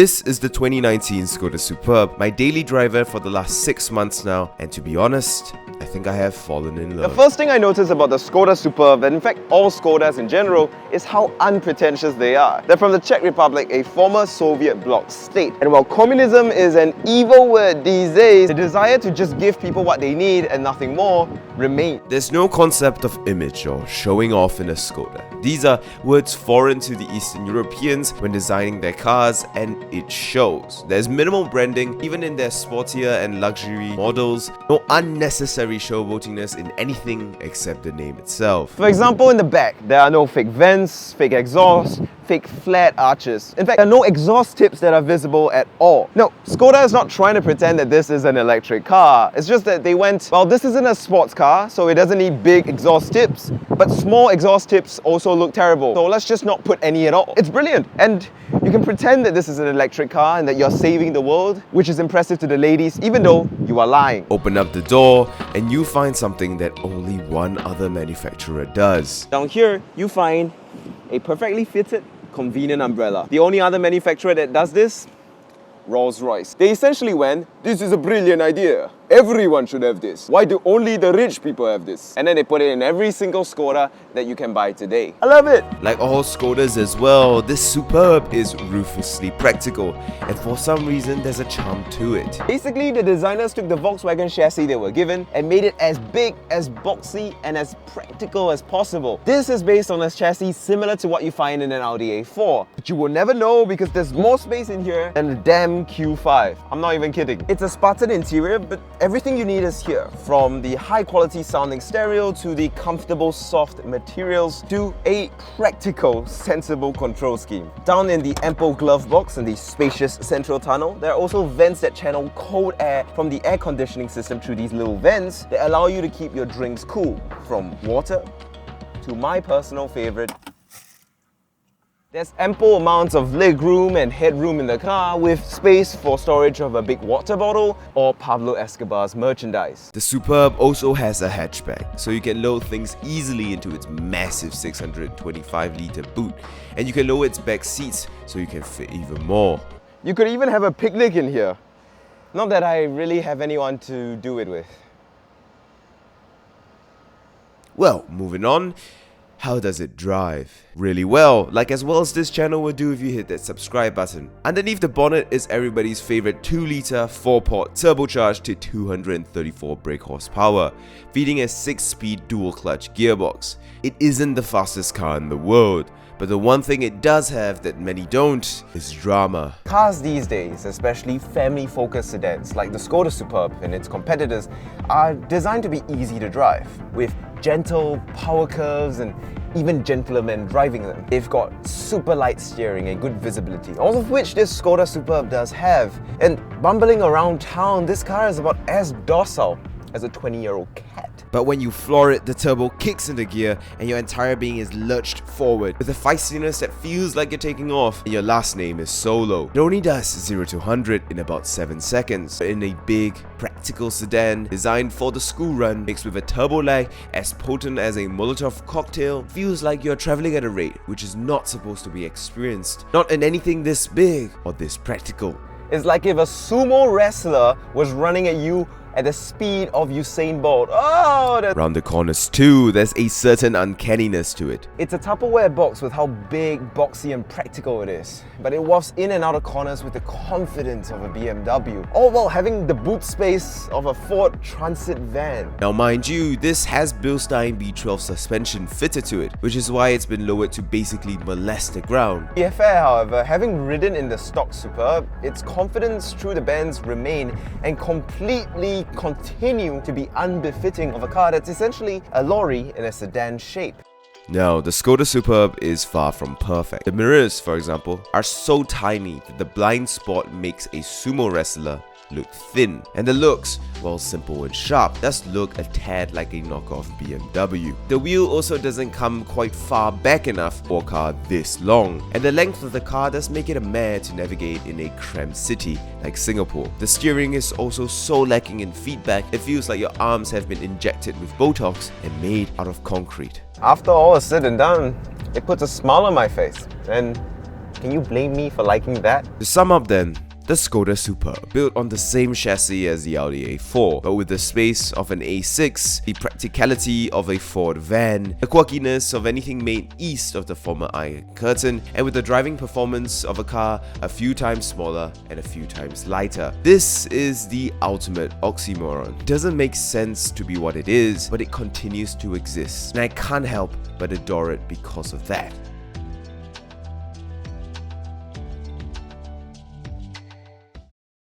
This is the 2019 Skoda Superb, my daily driver for the last 6 months now, and to be honest, I think I have fallen in love. The first thing I noticed about the Skoda Superb, and in fact all Skodas in general, is how unpretentious they are. They're from the Czech Republic, a former Soviet bloc state. And while communism is an evil word these days, the desire to just give people what they need and nothing more remains. There's no concept of image or showing off in a Skoda. These are words foreign to the Eastern Europeans when designing their cars, and it shows. There's minimal branding, even in their sportier and luxury models. No unnecessary showboatiness in anything except the name itself. For example, in the back, there are no fake vents, fake exhaust, fake flat arches. In fact, there are no exhaust tips that are visible at all. No, Skoda is not trying to pretend that this is an electric car. It's just that they went, well, this isn't a sports car, so it doesn't need big exhaust tips, but small exhaust tips also look terrible. So let's just not put any at all. It's brilliant. And you can pretend that this is an electric car and that you're saving the world, which is impressive to the ladies, even though you are lying. Open up the door and you find something that only one other manufacturer does. Down here, you find a perfectly fitted, convenient umbrella. The only other manufacturer that does this, Royce. They essentially went, this is a brilliant idea. Everyone should have this. Why do only the rich people have this? And then they put it in every single Skoda that you can buy today. I love it! Like all Skodas as well, this Superb is ruthlessly practical, and for some reason there's a charm to it. Basically, the designers took the Volkswagen chassis they were given and made it as big, as boxy, and as practical as possible. This is based on a chassis similar to what you find in an Audi A4. But you will never know because there's more space in here than the damn Q5. I'm not even kidding. It's a Spartan interior, but everything you need is here. From the high quality sounding stereo to the comfortable soft materials to a practical, sensible control scheme. Down in the ample glove box and the spacious central tunnel, there are also vents that channel cold air from the air conditioning system through these little vents that allow you to keep your drinks cool, from water to my personal favorite. There's ample amounts of legroom and headroom in the car, with space for storage of a big water bottle or Pablo Escobar's merchandise. The Superb also has a hatchback, so you can load things easily into its massive 625-litre boot, and you can lower its back seats so you can fit even more. You could even have a picnic in here. Not that I really have anyone to do it with. Well, moving on. How does it drive? Really well, like as well as this channel will do if you hit that subscribe button. Underneath the bonnet is everybody's favorite 2-litre 4-port turbocharged to 234 brake horsepower, feeding a 6-speed dual-clutch gearbox. It isn't the fastest car in the world, but the one thing it does have that many don't is drama. Cars these days, especially family-focused sedans like the Skoda Superb and its competitors, are designed to be easy to drive, with gentle power curves and even gentlemen driving them. They've got super light steering and good visibility, all of which this Skoda Superb does have. And bumbling around town, this car is about as docile as a 20-year-old cat. But when you floor it, the turbo kicks into gear and your entire being is lurched forward with a feistiness that feels like you're taking off, and your last name is solo. It only does 0 to 100 in about 7 seconds. In a big, practical sedan designed for the school run, mixed with a turbo lag as potent as a Molotov cocktail, feels like you're traveling at a rate which is not supposed to be experienced. Not in anything this big or this practical. It's like if a sumo wrestler was running at you at the speed of Usain Bolt. Oh, Round the corners too, there's a certain uncanniness to it. It's a Tupperware box with how big, boxy and practical it is, but it wafts in and out of corners with the confidence of a BMW, all while having the boot space of a Ford Transit van. Now mind you, this has Bilstein B12 suspension fitted to it, which is why it's been lowered to basically molest the ground. Yeah, fair, however, having ridden in the stock Superb, its confidence through the bends remain and completely continue to be unbefitting of a car that's essentially a lorry in a sedan shape. Now, the Skoda Superb is far from perfect. The mirrors, for example, are so tiny that the blind spot makes a sumo wrestler look thin, and the looks, while simple and sharp, does look a tad like a knockoff BMW. The wheel also doesn't come quite far back enough for a car this long, and the length of the car does make it a mare to navigate in a cramped city like Singapore. The steering is also so lacking in feedback, it feels like your arms have been injected with Botox and made out of concrete. After all is said and done, it puts a smile on my face, and Can you blame me for liking that? To sum up then, the Skoda Superb, built on the same chassis as the Audi A4, but with the space of an A6, the practicality of a Ford van, the quirkiness of anything made east of the former Iron Curtain, and with the driving performance of a car a few times smaller and a few times lighter. This is the ultimate oxymoron. It doesn't make sense to be what it is, but it continues to exist, and I can't help but adore it because of that.